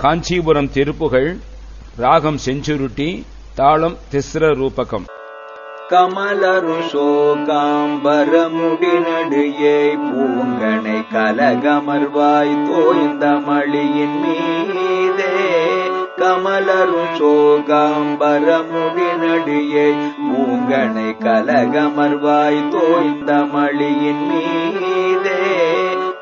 காஞ்சிபுரம் திருப்புகழ். ராகம் செஞ்சுருட்டி. தாளம் திஸ்ர ரூபகம். கமலரு சோகாம்பரமுடி நடுயே பூங்கனை கலகமர்வாய் தோய்ந்த மளியின் மீதே. கமலரு சோகாம்பரமுடி நடுயே பூங்கனை கலகமர்வாய் தோய்ந்த மளியின் மீதே.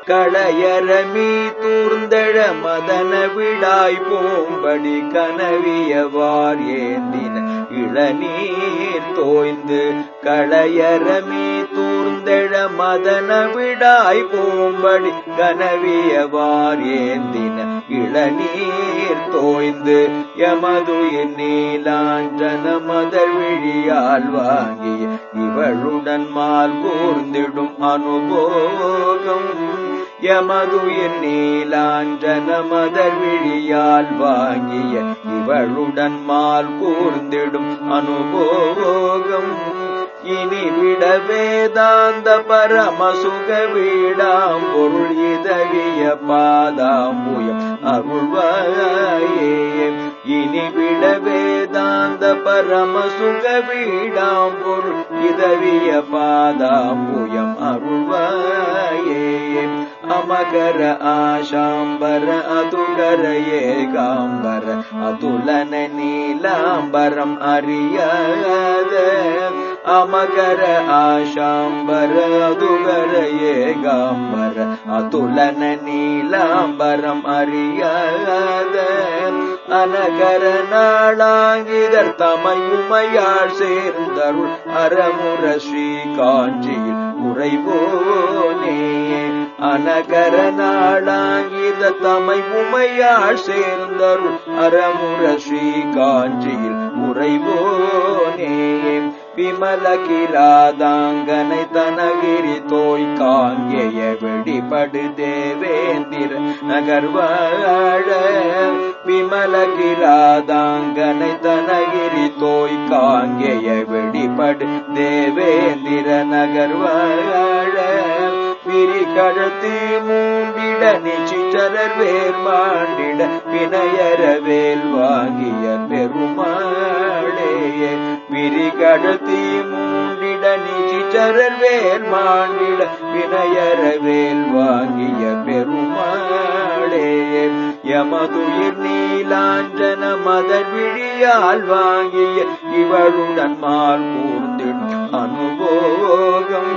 களையரமீ தூர்ந்தழ மதன விடாய் போம்படி கனவியவார் ஏந்தின இளநீர் தோய்ந்து. களையரமீ தூர்ந்தழ மதன விடாய் போம்படி கனவியவார் ஏந்தின இளநீர் தோய்ந்து. யமதுயின் நீலாஞ்சன மதர் விழியால் வாங்கிய இவளுடன் மால் கூர்ந்திடும் அனுபோகம். யமதுயின் நீலாஞ்சன மதர் விழியால் வாங்கிய இவளுடன் மால் கூர்ந்திடும் அனுபோகம். இனி விட வேதாந்த பரமசுக வீடாம் பொருள் இதழிய பாதாம்புயம் அருள்வாயே. இனி விட வேதாந்த பரமசுக வீடாம் பொருள் இதழிய பாதாம்புயம் அருள்வாயே. அமகர ஆஷாம்பர அதுகர ஏகாம்பர அதுலன நீலாம்பரம் அறியாத. அமகர ஆஷாம்பர அதுகர ஏகாம்பர அதுலன நீலாம்பரம் அறியாத. அனகர நாளாங்கிதர் தமையுமையாள் சேர்ந்தருள் அறமுற ஸ்ரீ காஞ்சியில் உறைவோனே. அனகர நாளாங்கித தமை உமையாள் சேர்ந்தருள் அறமுற ஸ்ரீ காஞ்சியில் உறைவோனே. விமல கிராதாங்கனை தனகிரி தோய் காங்கேய வெடிபடு தேவேந்திர நகர்வாழ. விமல கிராதாங்கனை தனகிரி தோய் காங்கேய வெடிபடு தேவேந்திர நகர்வாழ. விரிகழத்தி மூண்டிட நிச்சிச்சரர் வேர் மாண்டிட வினயர வேல் வாங்கிய பெருமாளே. விரிகழத்தி மூண்டிட நிச்சிச்சரர் வேல் மாண்டிட வினயர வேல் வாங்கிய பெருமாளே. யமதுயிர் நீலாஞ்சன மதர் விழியால் வாங்கிய இவளுடன் மால் கூர்ந்திடும் அனுபோகம்.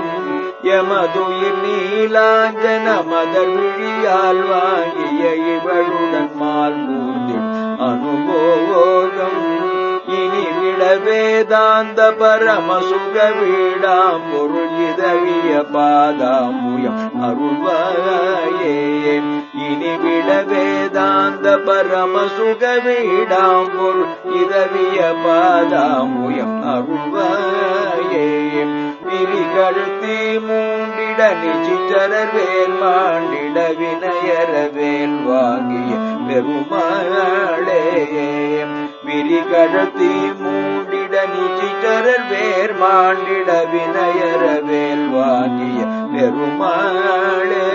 யமதுயிர் நீலாஞ்சன மதர் விழியால் வாங்கிய இவளுடன் மால் கூர்ந்திடும் அனுபோகம். இனி விட வேதாந்த பரமசுக வீடாம் பொருள் இதழிய பாதாம்புயம் அருள்வாயே. இனி விட வேதாந்த பரமசுக வீடாம் பொருள் இதழிய பாதாம்புயம் அருள்வாயே. விரிகழுத்தி மூண்டிட நிச்சிச்சரர் வேல் மாண்டிட வினயர வேல் வாங்கிய பெருமாளே. விரிகழுத்தி மூண்டிட நிச்சிச்சரர் வேல் மாண்டிட வினயர வேல் வாங்கிய பெருமாளே.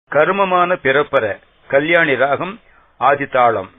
கர்மமான பிறப்பற. கல்யாணி ராகம். ஆதிதாளம்.